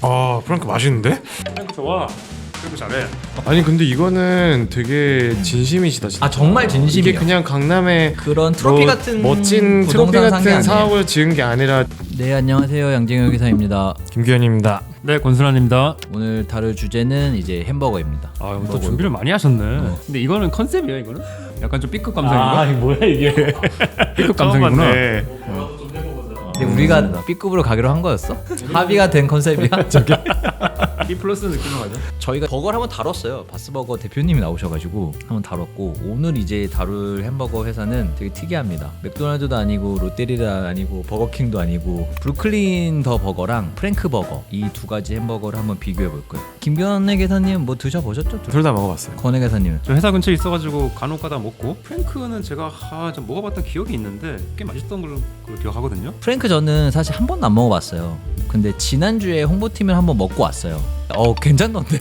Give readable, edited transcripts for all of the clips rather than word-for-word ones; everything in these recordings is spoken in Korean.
아 프랑크 맛있는데? 프랭크 좋아. 프랭크 잘해. 아니 근데 이거는 되게 진심이시다 진짜. 아 정말 진심이에요. 이게 그냥 강남에 그런 트로피 뭐 같은 멋진 트로피 부동산 산게 같은 아니에요. 사업을 지은 게 아니라. 네 안녕하세요, 양정혁 기사입니다. 김규현입니다. 네, 권순환입니다. 오늘 다룰 주제는 이제 햄버거입니다. 아, 오늘 또 준비를 많이 하셨네. 근데 이거는 컨셉이야, 이거는? 약간 좀 B급 감성인가? 이게 뭐야 이게? B급 감성이구나. 근데 우리가 B급으로 가기로 한 거였어? 합의가 된 컨셉이야 저게? B 플러스 느낌으로 가죠. 저희가 버거를 한번 다뤘어요. 바스버거 대표님이 나오셔가지고 한번 다뤘고, 오늘 이제 다룰 햄버거 회사는 되게 특이합니다. 맥도날드도 아니고 롯데리아도 아니고 버거킹도 아니고 브루클린 더 버거랑 프랭크 버거, 이 두 가지 햄버거를 한번 비교해 볼 거예요. 김견의 계사님 뭐 드셔보셨죠? 둘 다 먹어봤어요. 권의 계사님은? 저 회사 근처에 있어가지고 간혹가다 먹고, 프랭크는 제가 좀 먹어봤던 기억이 있는데 꽤 맛있던 걸로 기억하거든요. 프랭크 저는 사실 한 번도 안 먹어봤어요. 근데 지난주에 홍보팀을 한번 먹고 왔어요. 괜찮던데?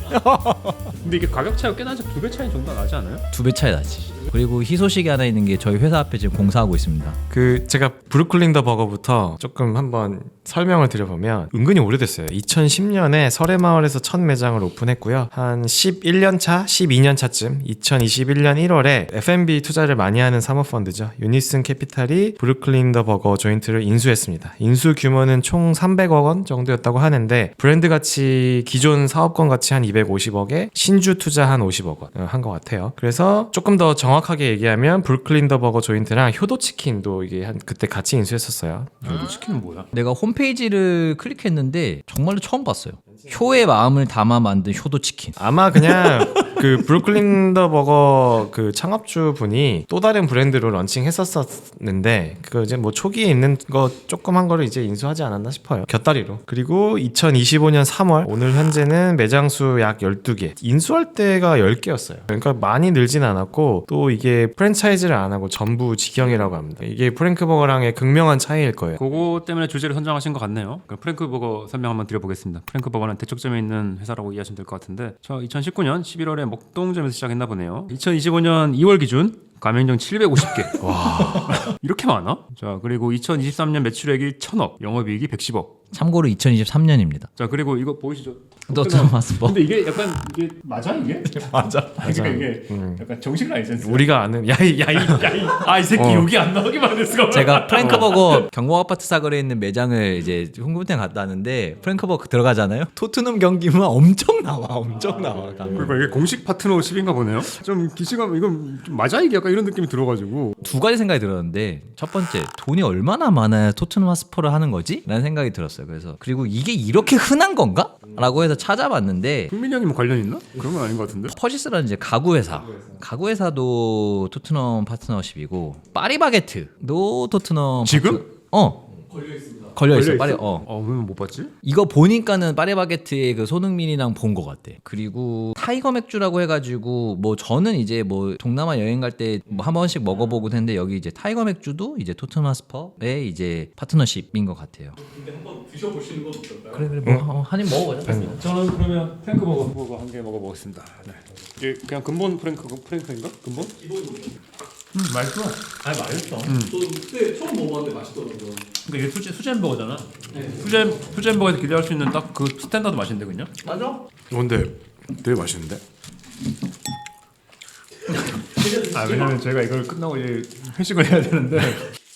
근데 이게 가격 차이가 꽤 나죠. 2배 차이 정도 나지 않아요? 2배 차이 나지. 그리고 희소식이 하나 있는 게 저희 회사 앞에 지금 공사하고 있습니다. 그 제가 브루클린 더 버거부터 조금 한번 설명을 드려보면 은근히 오래됐어요. 2010년에 설해마을에서 첫 매장을 오픈했고요. 한 11년 차, 12년 차쯤 2021년 1월에 F&B 투자를 많이 하는 사모펀드죠. 유니슨 캐피탈이 브루클린 더 버거 조인트를 인수했습니다. 인수 규모는 총 300억 원 정도였다고 하는데 브랜드 가치 기존 사업권 가치 한 250억에 신주 투자 한 50억 원 한 것 같아요. 그래서 조금 더 정확하게 얘기하면 브루클린 더 버거 조인트랑 효도치킨도 이게 한 그때 같이 인수했었어요. 효도치킨은 뭐야? 내가 홈페이지를 클릭했는데 정말로 처음 봤어요. 효의 마음을 담아 만든 효도치킨. 아마 그냥 그 브루클린 더 버거 그 창업주 분이 또 다른 브랜드로 런칭했었는데 그 이제 뭐 초기에 있는 거 조금 한 거를 이제 인수하지 않았나 싶어요. 곁다리로. 그리고 2025년 3월 오늘 현재는 매장 수 약 12개. 인수할 때가 10개였어요. 그러니까 많이 늘진 않았고, 또 이게 프랜차이즈를 안 하고 전부 직영이라고 합니다. 이게 프랭크 버거랑의 극명한 차이일 거예요. 그거 때문에 주제를 선정하신 것 같네요. 그럼 프랭크 버거 설명 한번 드려보겠습니다. 프랭크 버거는 대척점에 있는 회사라고 이해하시면 될 것 같은데, 저 2019년 11월에 목동점에서 시작했나 보네요. 2025년 2월 기준 가맹점 750개. 와, 이렇게 많아? 자, 그리고 2023년 매출액이 1000억, 영업이익이 110억. 참고로 2023년입니다. 자, 그리고 이거 보이시죠? 토트넘하스퍼. 근데 이게 약간 이게 맞아 이게? 맞아. 그러니까 이게 약간 정식 라이센스. 우리가 아는 야이 아, 이 새끼 여기 안 나오기만 했어. 제가 프랭크버거 경복아파트 사거리에 있는 매장을 이제 홍보팀 갔다 왔는데, 프랭크버거 들어가잖아요. 토트넘 경기만 엄청 나와. 그러니까 이게 공식 파트너십인가 보네요. 좀 기시감 이건 좀 맞아 이게 약간 이런 느낌이 들어가지고. 두 가지 생각이 들었는데, 첫 번째, 돈이 얼마나 많아야 토트넘 하스퍼를 하는 거지? 라는 생각이 들었어요. 그래서 그리고 이게 이렇게 흔한 건가? 라고 해서 찾아봤는데, 흥민이 형님 뭐 관련 있나? 그런 건 아닌 것 같은데. 퍼시스라는 이제 가구 회사도 토트넘 파트너십이고, 파리바게트도 토트넘 지금? 걸려 있어. 파리. 왜 못 봤지? 이거 보니까는 파리바게트의 그 손흥민이랑 본 것 같아. 그리고 타이거 맥주라고 해가지고, 뭐 저는 이제 뭐 동남아 여행 갈 때 뭐 한 번씩 먹어보곤 했는데, 여기 이제 타이거 맥주도 이제 토트넘 하스퍼의 이제 파트너십인 것 같아요. 근데 한번 드셔보시는 건 어떨까요? 그래 뭐 한 입 먹어보자. 저는 그러면 프랭크 버거 한 개 먹어보겠습니다. 네. 이게 그냥 근본 프랭크인가? 근본? 맛있어. 아니 맛있어. 저 그때 처음 먹어봤는데 맛있더라고요. 근데 이게 수제 햄버거잖아. 수제 햄버거에서 기대할 수 있는 딱 그 스탠다드 맛인데 그냥. 맞아? 근데 되게 맛있는데? 왜냐면 저희가 이걸 끝나고 이제 회식을 해야 되는데.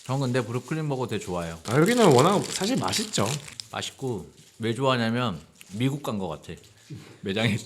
전 근데 브루클린 버거 되게 좋아해요. 여기는 워낙 사실 맛있죠. 맛있고, 왜 좋아하냐면 미국 간 것 같아. 매장에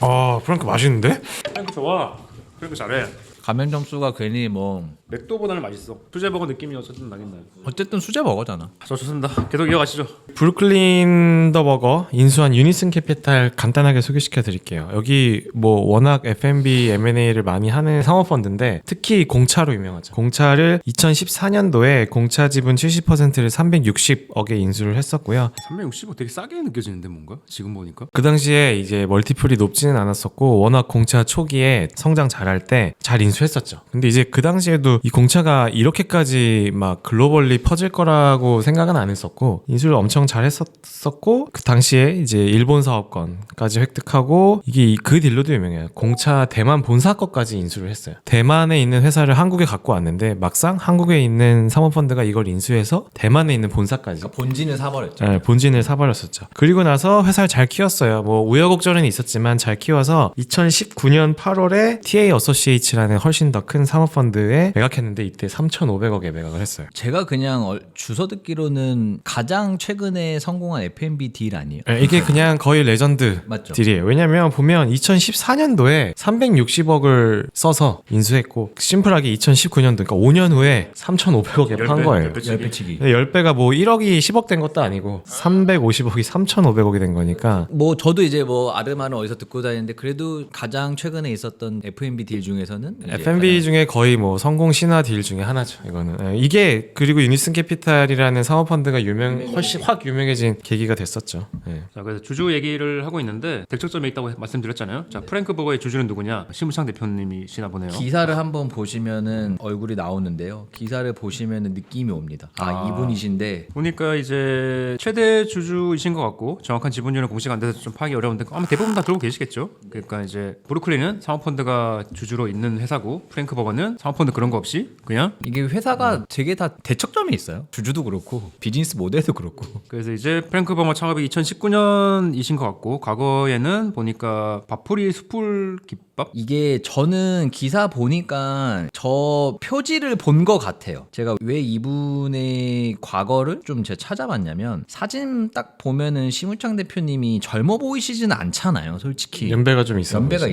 아 프랑크 맛있는데? 프랭크 좋아. 프랭크 잘해. 가맹점 수가 괜히 뭐, 맥도보다는 맛있어. 수제 버거 느낌이 어쨌든 나긴 나요. 어쨌든 수제 버거잖아. 저 좋습니다. 계속 이어가시죠. 브루클린 더 버거 인수한 유니슨 캐피탈 간단하게 소개시켜 드릴게요. 여기 뭐 워낙 F&B M&A를 많이 하는 사모펀드인데, 특히 공차로 유명하죠. 공차를 2014년도에 공차 지분 70%를 360억에 인수를 했었고요. 360억 되게 싸게 느껴지는데 뭔가? 지금 보니까. 그 당시에 이제 멀티플이 높지는 않았었고, 워낙 공차 초기에 성장 잘할 때 잘 인수했었죠. 근데 이제 그 당시에도 이 공차가 이렇게까지 막 글로벌리 퍼질 거라고 생각은 안 했었고 인수를 엄청 잘 했었고 그 당시에 이제 일본 사업권까지 획득하고 이게 그 딜로도 유명해요. 공차 대만 본사 것까지 인수를 했어요. 대만에 있는 회사를 한국에 갖고 왔는데 막상 한국에 있는 사모펀드가 이걸 인수해서 대만에 있는 본사까지 그러니까 본진을 사버렸죠. 네, 본진을 사버렸었죠. 그리고 나서 회사를 잘 키웠어요. 뭐 우여곡절은 있었지만 잘 키워서 2019년 8월에 TA 어소시에이츠라는 훨씬 더 큰 사모펀드에 매각했는데 이때 3,500억에 매각을 했어요. 제가 그냥 주워 듣기로는 가장 최근에 성공한 F&B 딜 아니에요? 네, 이게 그냥 거의 레전드 맞죠? 딜이에요. 왜냐면 보면 2014년도에 360억을 써서 인수했고 심플하게 2019년도 그러니까 5년 후에 3,500억에 판 거예요. 10배치기. 10배가 뭐 1억이 10억 된 것도 아니고 350억이 3,500억이 된 거니까 뭐 저도 이제 뭐 아르마는 어디서 듣고 다니는데 그래도 가장 최근에 있었던 F&B 딜 중에서는 이제 F&B 중에 거의 뭐 성공 신화 딜 중에 하나죠. 이거는 이게 그리고 유니슨 캐피탈이라는 사모펀드가 훨씬 확 유명해진 계기가 됐었죠. 예. 자, 그래서 주주 얘기를 하고 있는데 대척점에 있다고 말씀드렸잖아요. 자, 프랭크 버거의 주주는 누구냐? 심우창 대표님이시나 보네요. 기사를 한번 보시면은 얼굴이 나오는데요. 기사를 보시면은 느낌이 옵니다. 이분이신데 보니까 이제 최대 주주이신 것 같고 정확한 지분율은 공시가 안 돼서 좀 파악이 어려운데 아마 대부분 다 들고 계시겠죠. 그러니까 이제 브루클린은 사모펀드가 주주로 있는 회사고 프랭크 버거는 사모펀드 그런 거 없이 그냥 이게 회사가 되게 다 대척점이 있어요. 주주도 그렇고 비즈니스 모델도 그렇고. 그래서 이제 프랭크 버거 창업이 2019년이신 것 같고 과거에는 보니까 밥풀이 숯불 김밥 이게 저는 기사 보니까 저 표지를 본 것 같아요. 제가 왜 이분의 과거를 좀 제가 찾아봤냐면 사진 딱 보면은 심우창 대표님이 젊어 보이시지는 않잖아요, 솔직히. 연배가 좀 있어요. 연배가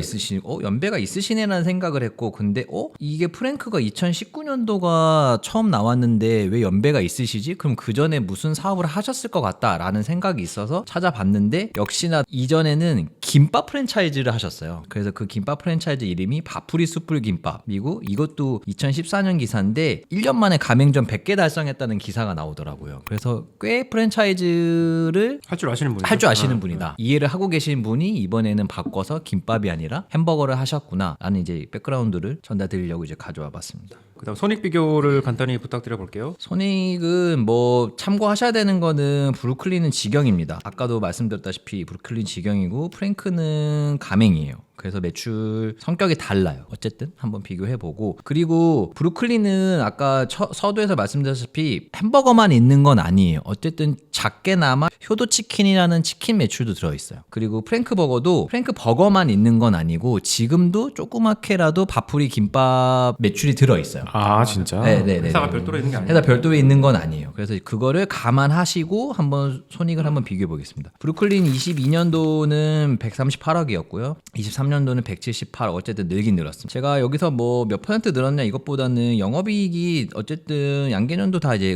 연배가 있으시네라는 생각을 했고, 근데 이게 프랭크가 2019년도가 처음 나왔는데 왜 연배가 있으시지? 그럼 그 전에 무슨 사업을 하셨을 것 같다라는 생각이 있어서 찾아봤는데 역시나 이전에는 김밥 프랜차이즈를 하셨어요. 그래서 그 김밥 프랜차이즈 이름이 밥풀이 숯불 김밥이고 이것도 2014년 기사인데 1년 만에 가맹점 100개 달성했다는 기사가 나오더라고요. 그래서 꽤 프랜차이즈를 할 줄 아시는 분이죠. 할 줄 아시는 분이다. 이해를 하고 계신 분이 이번에는 바꿔서 김밥이 아니라 햄버거를 하셨구나 라는 이제 백그라운드를 전달드리려고 이제 가져와 봤습니다. 그다음 손익 비교를 간단히 부탁드려 볼게요. 손익은 뭐 참고하셔야 되는 거는 브루클린은 직영입니다. 아까도 말씀드렸다시피 브루클린 직영이고 프랭크는 가맹이에요. 그래서 매출 성격이 달라요. 어쨌든 한번 비교해보고, 그리고 브루클린은 아까 서두에서 말씀드렸다시피 햄버거만 있는 건 아니에요. 어쨌든 작게나마 효도치킨이라는 치킨 매출도 들어있어요. 그리고 프랭크 버거만 있는 건 아니고 지금도 조그맣게라도 밥풀이 김밥 매출이 들어있어요. 아 진짜? 네네네. 회사가 별도로 있는 게 아니에요. 회사 별도에 있는 건 아니에요. 그래서 그거를 감안하시고 한번 손익을 한번 비교해 보겠습니다. 브루클린 22년도는 138억이었고요. 23년도는 178억. 어쨌든 늘긴 늘었습니다. 제가 여기서 뭐 몇 퍼센트 늘었냐 이것보다는 영업이익이 어쨌든 양계년도 다 이제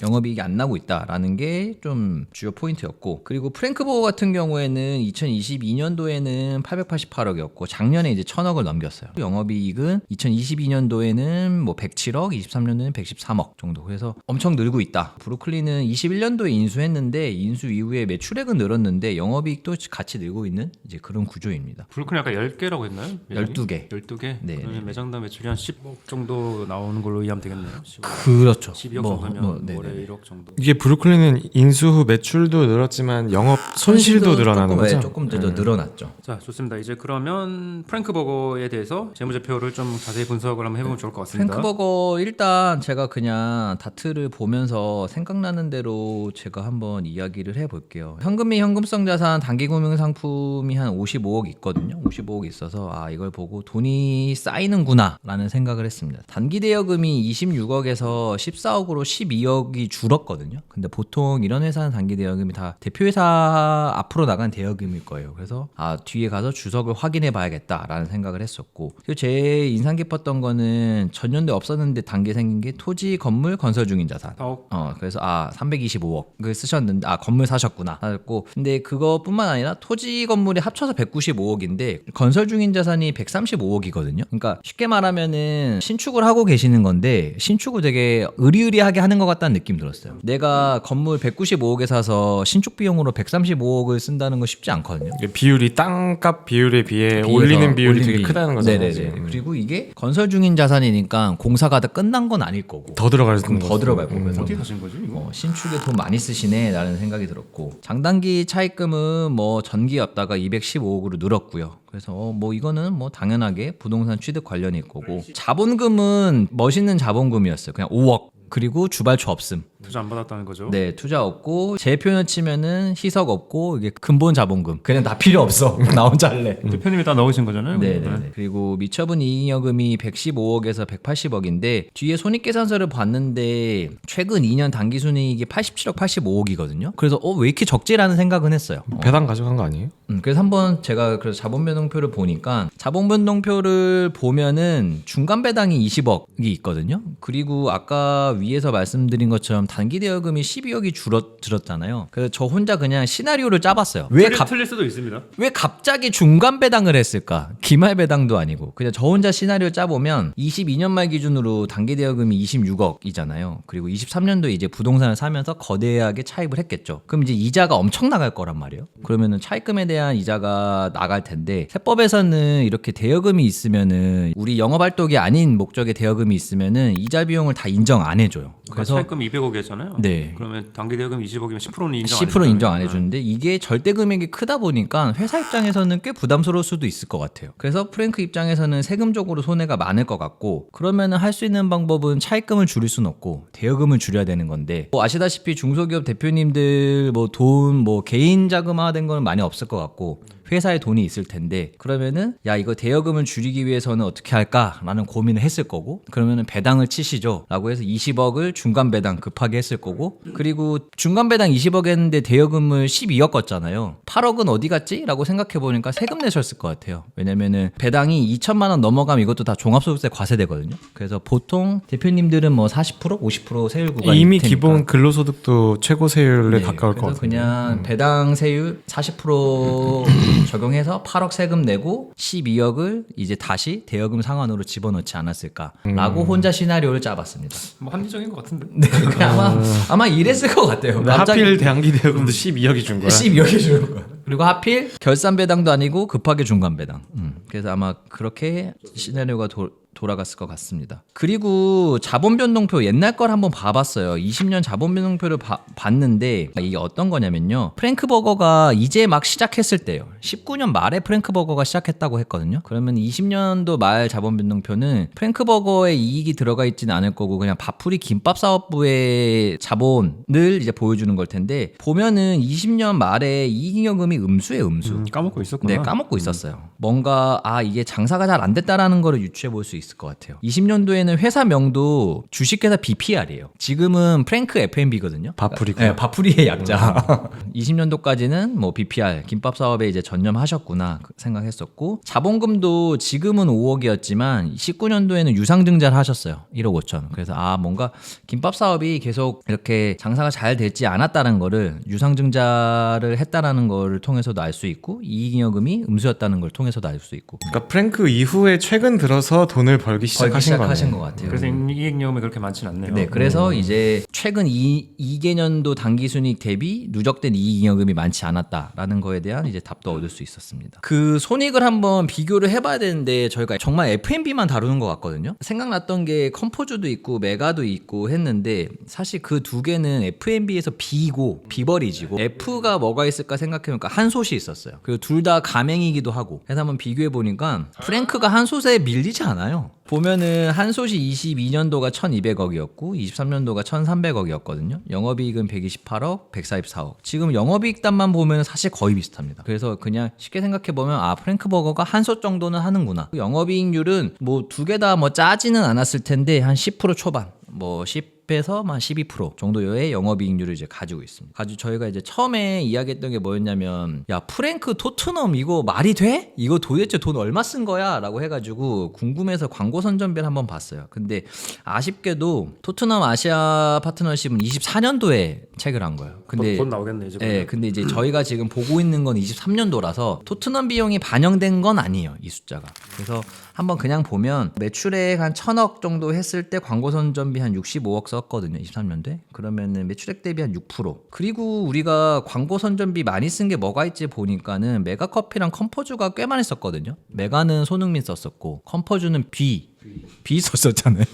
영업이익이 안 나고 있다라는 게 좀 주요 포인트였고, 그리고 프랭크버거 같은 경우에는 2022년도에는 888억이었고 작년에 이제 1000억을 넘겼어요. 영업이익은 2022년도에는 뭐 107억, 23년도에는 113억 정도. 그래서 엄청 늘고 있다. 브루클린은 21년도에 인수했는데 인수 이후에 매출액은 늘었는데 영업이익도 같이 늘고 있는 이제 그런 구조입니다. 브루클린 아까 10개라고 했나요? 매장이? 12개. 12개? 네, 그러면 네. 매장당 매출이 한 10억 정도 나오는 걸로 이해하면 되겠네요. 15억. 그렇죠. 12억 정도면 네네. 올해 1억 정도. 이게 브루클린은 인수 후 매출도 늘었지만 영업 손실도 늘어나는 거죠? 조금 더 늘어났죠. 자, 좋습니다. 이제 그러면 프랭크 버거에 대해서 재무제표를 좀 자세히 분석을 한번 해보면 좋을 것 같습니다. 프랭크버거 일단 제가 그냥 다트를 보면서 생각나는 대로 제가 한번 이야기를 해볼게요. 현금 및 현금성 자산 단기금융 상품이 한 55억 있거든요. 55억 있어서 이걸 보고 돈이 쌓이는구나 라는 생각을 했습니다. 단기 대여금이 26억에서 14억으로 12억이 줄었거든요. 근데 보통 이런 회사는 단기 대여금이 다 대표회사 앞으로 나간 대여금일 거예요. 그래서 뒤에 가서 주석을 확인해 봐야겠다라는 생각을 했었고, 그리고 제 인상 깊었던 거는 전년 90년대 없었는데 단계 생긴 게 토지, 건물, 건설 중인 자산. 4억. 그래서 325억을 쓰셨는데 건물 사셨구나 하셨고, 근데 그것뿐만 아니라 토지 건물이 합쳐서 195억인데 건설 중인 자산이 135억이거든요. 그러니까 쉽게 말하면은 신축을 하고 계시는 건데 신축을 되게 의리의리하게 하는 것 같다는 느낌 들었어요. 내가 건물 195억에 사서 신축 비용으로 135억을 쓴다는 거 쉽지 않거든요. 비율이 땅값 비율에 비해 비해서 올리는 비율이 올린 되게 비율. 크다는 거잖아요. 네네네. 지금. 그리고 이게 건설 중인 자산이니까 공사가 다 끝난 건 아닐 거고 더 들어갈 그럼 더 들어갈 거고. 그래서 어떻게 사신 거죠 이거? 신축에 돈 많이 쓰시네 라는 생각이 들었고, 장단기 차입금은 뭐 전기였다가 215억으로 늘었고요. 그래서 뭐 이거는 뭐 당연하게 부동산 취득 관련일 거고, 자본금은 멋있는 자본금이었어요. 그냥 5억. 그리고 주발초 없음. 투자 안 받았다는 거죠? 네, 투자 없고 제 표현 치면은 희석 없고 이게 근본 자본금. 그냥 다 필요 없어. 나 혼자 할래. 대표님이 다 넣으신 거잖아요. 네. 그리고 미처분 이익여금이 115억에서 180억인데 뒤에 손익계산서를 봤는데 최근 2년 단기순이익이 87억, 85억이거든요. 그래서 왜 이렇게 적지라는 생각은 했어요. 배당 가져간 거 아니에요? 그래서 한번 제가 그래서 자본변동표를 보니까 자본변동표를 보면은 중간 배당이 20억이 있거든요. 그리고 아까 위에서 말씀드린 것처럼 단기 대여금이 12억이 줄었잖아요. 그래서 저 혼자 그냥 시나리오를 짜봤어요. 틀릴 수도 있습니다. 왜 갑자기 중간 배당을 했을까? 기말 배당도 아니고 그냥 저 혼자 시나리오 짜보면 22년 말 기준으로 단기 대여금이 26억이잖아요. 그리고 23년도에 이제 부동산을 사면서 거대하게 차입을 했겠죠. 그럼 이제 이자가 엄청 나갈 거란 말이에요. 그러면은 차입금에 대한 이자가 나갈 텐데, 세법에서는 이렇게 대여금이 있으면은 우리 영업활동이 아닌 목적의 대여금이 있으면은 이자 비용을 다 인정 안 해줘요. 그래서 그래서 차입금 200억이었잖아요. 네. 그러면 단기 대여금 20억이면 10%는 인정 10% 인정 안 해주는데 이게 절대 금액이 크다 보니까 회사 입장에서는 꽤 부담스러울 수도 있을 것 같아요. 그래서 프랭크 입장에서는 세금적으로 손해가 많을 것 같고, 그러면은 할 수 있는 방법은 차입금을 줄일 수는 없고 대여금을 줄여야 되는 건데, 뭐 아시다시피 중소기업 대표님들 뭐 돈 뭐 개인 자금화된 건 많이 없을 것 같고 회사에 돈이 있을 텐데, 그러면은 야 이거 대여금을 줄이기 위해서는 어떻게 할까라는 고민을 했을 거고, 그러면은 배당을 치시죠 라고 해서 20억을 중간 배당 급하게 했을 거고, 그리고 중간 배당 20억 했는데 대여금을 12억 껐잖아요. 8억은 어디 갔지? 라고 생각해 보니까 세금 내셨을 것 같아요. 왜냐면은 배당이 2천만 원 넘어가면 이것도 다 종합소득세 과세되거든요. 그래서 보통 대표님들은 뭐 40%, 50% 세율 구간이 이미 테니까. 기본 근로소득도 최고 세율에 네, 가까울 것 그래서 같아요. 그냥 배당 세율 40% 적용해서 8억 세금 내고 12억을 이제 다시 대여금 상환으로 집어넣지 않았을까라고 혼자 시나리오를 짜봤습니다. 뭐 합리적인 것 같은데. 네, 그냥 아마 이랬을 것 같아요. 근데 하필 대항기 대여금도 12억이 준 거야. 12억이 주는 거야. 그리고 하필 결산 배당도 아니고 급하게 중간 배당. 그래서 아마 그렇게 시나리오가 돌아갔을 것 같습니다. 그리고 자본 변동표 옛날 걸 한번 봐봤어요. 20년 자본 변동표를 봤는데 이게 어떤 거냐면요. 프랭크 버거가 이제 막 시작했을 때요. 19년 말에 프랭크 버거가 시작했다고 했거든요. 그러면 20년도 말 자본 변동표는 프랭크 버거의 이익이 들어가 있지는 않을 거고 그냥 밥풀이 김밥 사업부의 자본을 이제 보여주는 걸 텐데, 보면은 20년 말에 이익잉여금이 음수예요, 음수. 까먹고 있었구나. 네, 까먹고 있었어요. 뭔가 이게 장사가 잘 안 됐다라는 거를 유추해 볼 수 있을 것 같아요. 20년도에는 회사 명도 주식회사 BPR이에요. 지금은 프랭크 F&B거든요. 밥풀이고. 네, 밥풀이의 약자. 20년도까지는 뭐 BPR 김밥 사업에 이제 전념하셨구나 생각했었고, 자본금도 지금은 5억이었지만 19년도에는 유상증자를 하셨어요. 1억 5천. 그래서 뭔가 김밥 사업이 계속 이렇게 장사가 잘 되지 않았다는 거를 유상증자를 했다라는 거를 통해서도 알 수 있고, 이익잉여금이 음수였다는 걸 통해서도 알 수 있고. 그러니까 프랭크 이후에 최근 들어서 돈을 벌기 시작하신 것 거네요. 같아요. 그래서 이익잉여금이 그렇게 많지는 않네요. 네, 그래서 이제 최근 2개년도 당기순이익 대비 누적된 이익잉여금이 많지 않았다라는 거에 대한 이제 답도 얻을 수 있었습니다. 그 손익을 한번 비교를 해봐야 되는데 저희가 정말 F&B만 다루는 것 같거든요. 생각났던 게 컴포즈도 있고 메가도 있고 했는데, 사실 그 두 개는 F&B에서 B고 비버리지고, F가 뭐가 있을까 생각해보니까 한솥이 있었어요. 그리고 둘 다 가맹이기도 하고 해서 한번 비교해보니까 프랭크가 한솥에 밀리지 않아요. 보면은 한솥이 22년도가 1200억이었고 23년도가 1300억이었거든요. 영업이익은 128억, 144억. 지금 영업이익단만 보면 사실 거의 비슷합니다. 그래서 그냥 쉽게 생각해보면 프랭크 버거가 한솥 정도는 하는구나. 영업이익률은 뭐 두 개 다 뭐 짜지는 않았을 텐데 한 10% 초반, 뭐 10 10에서 한 12% 정도의 영업이익률을 이제 가지고 있습니다. 저희가 이제 처음에 이야기했던 게 뭐였냐면, 야 프랭크 토트넘 이거 말이 돼? 이거 도대체 돈 얼마 쓴 거야? 라고 해가지고 궁금해서 광고 선전비를 한번 봤어요. 근데 아쉽게도 토트넘 아시아 파트너십은 24년도에 체결한 거예요. 근데 곧 나오겠네 이제. 네, 근데 이제 저희가 지금 보고 있는 건 23년도라서 토트넘 비용이 반영된 건 아니에요, 이 숫자가. 그래서 한번 그냥 보면 매출액 한 1,000억 정도 했을 때 광고 선전비 한 65억 썼거든요, 23년도에. 그러면은 매출액 대비 한 6%. 그리고 우리가 광고 선전비 많이 쓴 게 뭐가 있지 보니까는 메가커피랑 컴포즈가 꽤 많이 썼거든요. 메가는 손흥민 썼었고 컴포즈는 B 썼었잖아요.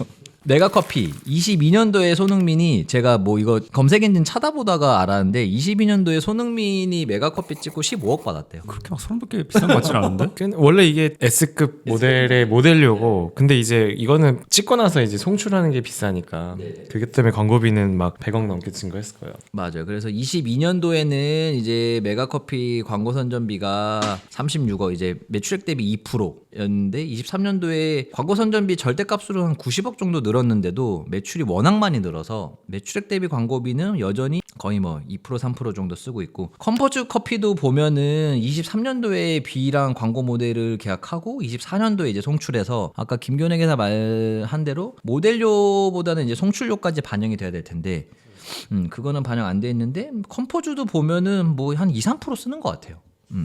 메가커피 22년도에 손흥민이, 제가 뭐 이거 검색 엔진 찾아보다가 알았는데 22년도에 손흥민이 메가커피 찍고 15억 받았대요. 그렇게 막 소름 돋게 비싼 것 같진 않은데? 원래 이게 S급 모델의 모델료고, 근데 이제 이거는 찍고 나서 이제 송출하는 게 비싸니까 그게 때문에 광고비는 막 100억 넘게 증가했을 거예요. 맞아요. 그래서 22년도에는 이제 메가커피 광고 선전비가 36억, 이제 매출액 대비 2%였는데 23년도에 광고 선전비 절대값으로 한 90억 정도 늘었는데도 매출이 워낙 많이 늘어서 매출액 대비 광고비는 여전히 거의 뭐 2% 3% 정도 쓰고 있고, 컴포즈 커피도 보면은 23년도에 B랑 광고 모델을 계약하고 24년도에 이제 송출해서, 아까 김교내 기자 말한 대로 모델료보다는 이제 송출료까지 반영이 돼야 될 텐데 그거는 반영 안 돼 있는데, 컴포즈도 보면은 뭐 한 2, 3% 쓰는 것 같아요.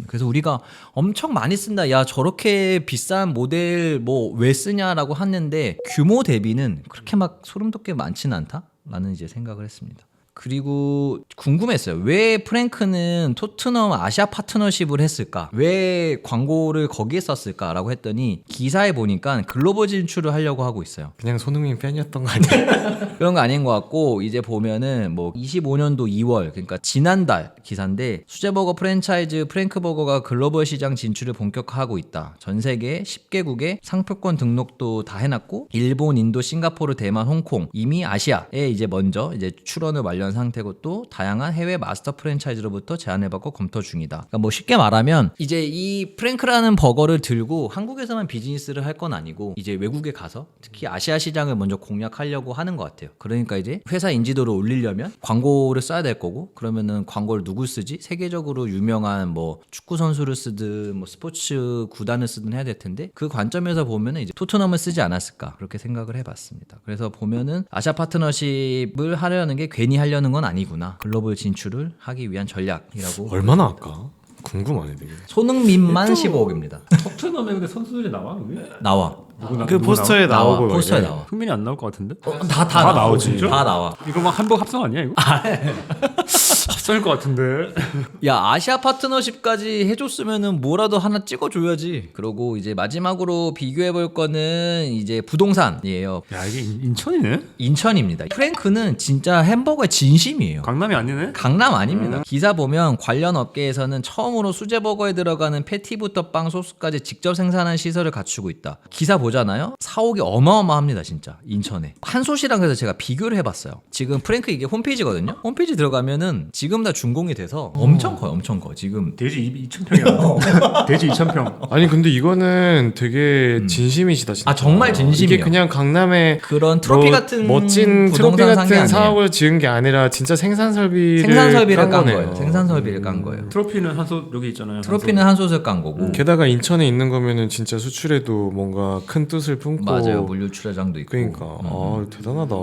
그래서 우리가 엄청 많이 쓴다, 야 저렇게 비싼 모델 뭐 왜 쓰냐라고 했는데 규모 대비는 그렇게 막 소름 돋게 많지는 않다라는 이제 생각을 했습니다. 그리고 궁금했어요. 왜 프랭크는 토트넘 아시아 파트너십을 했을까? 왜 광고를 거기에 썼을까라고 했더니 기사에 보니까 글로벌 진출을 하려고 하고 있어요. 그냥 손흥민 팬이었던 거 아니에요? 그런 거 아닌 것 같고, 이제 보면은 뭐 25년도 2월, 그러니까 지난달 기사인데, 수제버거 프랜차이즈 프랭크버거가 글로벌 시장 진출을 본격화하고 있다. 전 세계 10개국에 상표권 등록도 다 해놨고, 일본, 인도, 싱가포르, 대만, 홍콩, 이미 아시아에 이제 먼저 이제 출원을 완료한 상태고, 또 다양한 해외 마스터 프랜차이즈로부터 제안해받고 검토 중이다. 그러니까 뭐 쉽게 말하면 이제 이 프랭크라는 버거를 들고 한국에서만 비즈니스를 할 건 아니고 이제 외국에 가서 특히 아시아 시장을 먼저 공략하려고 하는 것 같아요. 그러니까 이제 회사 인지도를 올리려면 광고를 써야 될 거고, 그러면은 광고를 누구 쓰지? 세계적으로 유명한 뭐 축구 선수를 쓰든 뭐 스포츠 구단을 쓰든 해야 될 텐데, 그 관점에서 보면은 이제 토트넘을 쓰지 않았을까, 그렇게 생각을 해봤습니다. 그래서 보면은 아시아 파트너십을 하려는 게 괜히 하려는 건 아니구나, 글로벌 진출을 하기 위한 전략이라고. 얼마나 아까? 궁금하네 되게. 손흥민만 15억입니다. 토트넘에 근데 선수들이 나와 여기? 나와. 그 포스터에 나오고 막 포스터에 이래. 나와. 흥민이 안 나올 것 같은데? 다 나오지. 나오지. 진짜? 다 나와. 이거 막 한복 합성 아니야 이거? 합성일 것 같은데. 야 아시아 파트너십까지 해줬으면은 뭐라도 하나 찍어줘야지. 그러고 이제 마지막으로 비교해볼 거는 이제 부동산이에요. 야 이게 인천이네? 인천입니다. 프랭크는 진짜 햄버거의 진심이에요. 강남이 아니네? 강남 아닙니다. 기사 보면 관련 업계에서는 처음으로 수제버거에 들어가는 패티부터 빵 소스까지 직접 생산한 시설을 갖추고 있다. 기사 보잖아요. 사옥이 어마어마합니다 진짜 인천에. 한솥이랑 그래서 제가 비교를 해봤어요. 지금 프랭크 이게 홈페이지거든요. 홈페이지 들어가면은 지금 다 준공이 돼서 엄청 커요. 엄청 커 지금. 돼지 2,000평이야. 돼지 2,000평. 아니 근데 이거는 되게 진심이시다 진짜. 아, 정말 진심이에요. 이게 그냥 강남에 그런 트로피 뭐 같은 멋진 트로피 부동산 산게 같은 아니에요. 사업을 지은 게 아니라 진짜 생산 설비를 생산설비를 깐 거네요. 거예요. 생산설비를 깐 거예요. 트로피는 한솥 여기 있잖아요. 트로피는 한솥을 깐 거고. 게다가 인천에 있는 거면은 진짜 수출에도 뭔가 큰 뜻을 품고. 맞아요. 물류 출하장도 있고. 그러니까 아 대단하다.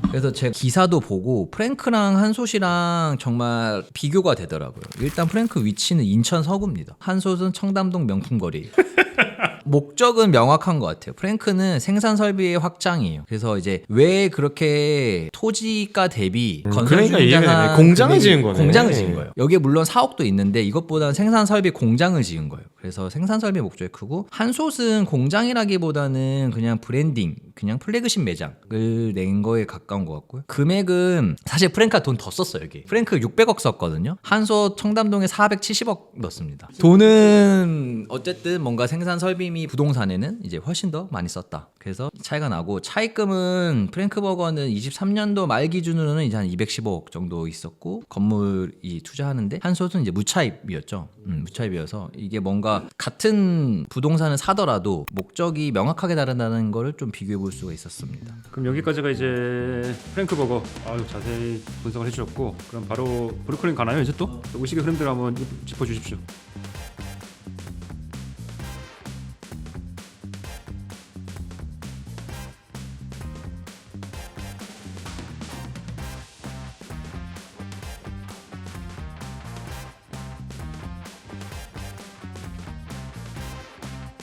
그래서 제 기사도 보고 프랭크랑 한솥이랑 정말 비교가 되더라고요. 일단 프랭크 위치는 인천 서구입니다. 한솥은 청담동 명품거리. 목적은 명확한 것 같아요. 프랭크는 생산 설비의 확장이에요. 그래서 이제 왜 그렇게 토지가 대비 그러니까 이해가 되네. 공장을 지은 거네. 공장을 지은 거예요. 여기에 물론 사옥도 있는데 이것보다는 생산 설비 공장을 지은 거예요. 그래서 생산 설비 목적이 크고, 한솥은 공장이라기보다는 그냥 브랜딩, 그냥 플래그십 매장을 낸 거에 가까운 것 같고요. 금액은 사실 프랭크가 돈 더 썼어요. 여기 프랭크 600억 썼거든요. 한솥 청담동에 470억 넣습니다. 돈은 어쨌든 뭔가 생산 설비 및 부동산에는 이제 훨씬 더 많이 썼다. 그래서 차이가 나고, 차입금은 프랭크버거는 23년도 말 기준으로는 이제 한 215억 정도 있었고, 건물이 투자하는데 한솥은 이제 무차입이었죠. 무차입이어서 이게 뭔가 뭔가 같은 부동산을 사더라도 목적이 명확하게 다르다는 거를 좀 비교해 볼 수가 있었습니다. 그럼 여기까지가 이제 프랭크 버거 아유 자세히 분석을 해주셨고 그럼 바로 브루클린 가나요 이제 또? 의식의 흐름들 한번 짚어주십시오.